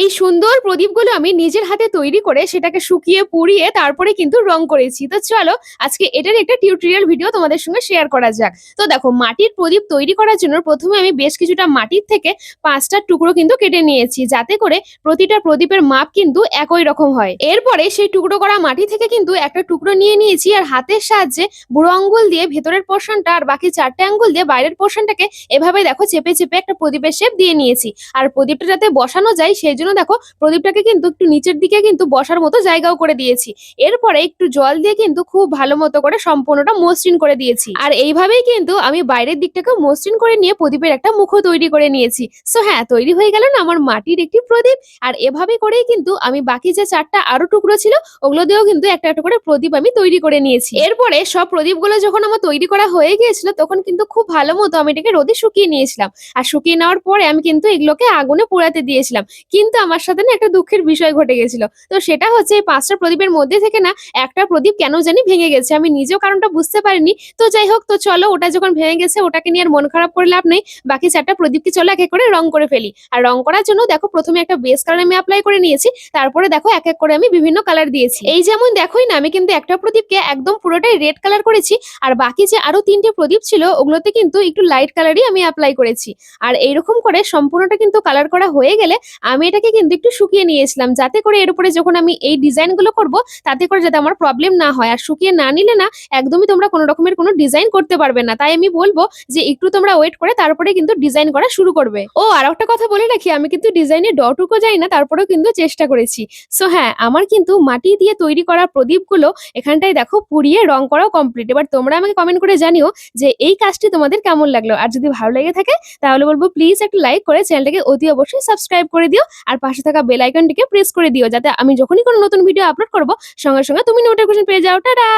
এই সুন্দর প্রদীপগুলো আমি নিজের হাতে তৈরি করে সেটাকে শুকিয়ে পুড়িয়ে তারপরে কিন্তু রং করেছি। তো চলো আজকে এটার একটা টিউটোরিয়াল ভিডিও তোমাদের সঙ্গে শেয়ার করা যাক। তো দেখো মাটির প্রদীপ তৈরি করার জন্য প্রথমে আমি বেশ কিছুটা মাটির থেকে ৫টা টুকরো কিন্তু কেটে নিয়েছি, যাতে করে প্রতিটা প্রদীপের মাপ কিন্তু একই রকম হয়। এরপরে সেই টুকরো করা মাটি থেকে কিন্তু একটা টুকরো নিয়ে নিয়েছি আর হাতের সাহায্যে বুড়ো আঙ্গুল দিয়ে ভেতরের পোর্শনটা আর বাকি ৪টে আঙ্গুল দিয়ে বাইরের পোর্শনটাকে এভাবে দেখো চেপে চেপে একটা প্রদীপের শেপ দিয়ে নিয়েছি। আর প্রদীপটা যাতে বসানো যায় সেই জন্য দেখো প্রদীপটাকে কিন্তু একটু নিচের দিকে কিন্তু বসার মতো জায়গাও করে দিয়েছি। এরপরে একটু জল দিয়ে কিন্তু খুব ভালো মতো করে সম্পূর্ণটা মসৃণ করে দিয়েছি। আর এইভাবেই কিন্তু আমি বাইরের দিকটাকে মসৃণ করে নিয়ে প্রদীপের একটা মুখও তৈরি করে নিয়েছি। সো হ্যাঁ, তৈরি হয়ে গেল না আমার মাটির একটি প্রদীপ। আর এভাবে করেই কিন্তু আমি বাকি যে ৪টা আরো টুকরো ছিল ওগুলো দিয়েও কিন্তু একটা একটা করে প্রদীপ আমি তৈরি করে নিয়েছি। এরপরে সব প্রদীপগুলো যখন আমার তৈরি করা হয়ে গিয়েছিল তখন কিন্তু খুব ভালো মতো আমি এটাকে রোদে শুকিয়ে নিয়েছিলাম। আর শুকিয়ে নেওয়ার পরে আমি কিন্তু এগুলোকে আগুনে পোড়াতে দিয়েছিলাম। কিন্তু আমার সাথে না একটা দুঃখের বিষয় ঘটে গেছিল। তো সেটা হচ্ছে এই ৫টা প্রদীপের মধ্যে থেকে না একটা প্রদীপ কেন জানি ভেঙে গেছে। আমি নিজেও কারণটা বুঝতে পারিনি। তো যাই হোক, তো চলো ওটা যখন ভেঙে গেছে ওটাকে নিয়ে আর মন খারাপ করে লাভ নেই। বাকি ৪টা প্রদীপকে চলো এক এক করে রং করে ফেলি। আর রং করার জন্য দেখো প্রথমে একটা বেস কালার আমি অ্যাপ্লাই করে নিয়েছি। তারপরে দেখো এক এক করে আমি বিভিন্ন কালার দিয়েছি। এই যেমন দেখোই না, আমি কিন্তু একটা প্রদীপকে একদম পুরোটাই রেড কালার করেছি। আর বাকি যে আরো ৩টে প্রদীপ ছিল ওগুলোতে কিন্তু একটু লাইট কালারই আমি অ্যাপ্লাই করেছি। আর এইরকম করে সম্পূর্ণটা কিন্তু কালার করা হয়ে গেলে আমি এটাকে কিন্তু একটু শুকিয়ে নিয়েছিলাম, যাতে করে এর উপরে যখন আমি এই ডিজাইন গুলো করবো তাতে করে যাতে আমার প্রবলেম না হয়। আর শুকিয়ে না নিলে না একদমই তোমরা কোনো রকমের কোনো ডিজাইন করতে পারবে না। তাই আমি বলবো যে একটু তোমরা ওয়েট করে তারপরে কিন্তু ডিজাইন করা শুরু করবে। ও আর একটা কথা বলে রাখি, আমি কিন্তু ডিজাইনে ডটুকো যাই না, তারপরেও কিন্তু চেষ্টা করেছি। সো হ্যাঁ, আমার কিন্তু মাটি দিয়ে তৈরি করা প্রদীপগুলো এখানটায় দেখো পুড়িয়ে রং করাও কমপ্লিট। এবার তোমরা আমাকে কমেন্ট করে জানিও যে এই কাজটি তোমাদের কেমন লাগলো। আর যদি ভালো লেগে থাকে তাহলে বলবো প্লিজ একটা লাইক করে চ্যানেলটাকে অতি অবশ্যই সাবস্ক্রাইব করে দিও। আর পাশে থাকা বেল আইকনটিকে প্রেস করে দিও, যাতে আমি যখনই কোনো নতুন ভিডিও আপলোড করব সঙ্গে সঙ্গে তুমি নোটিফিকেশন পেয়ে যাও। টাটা।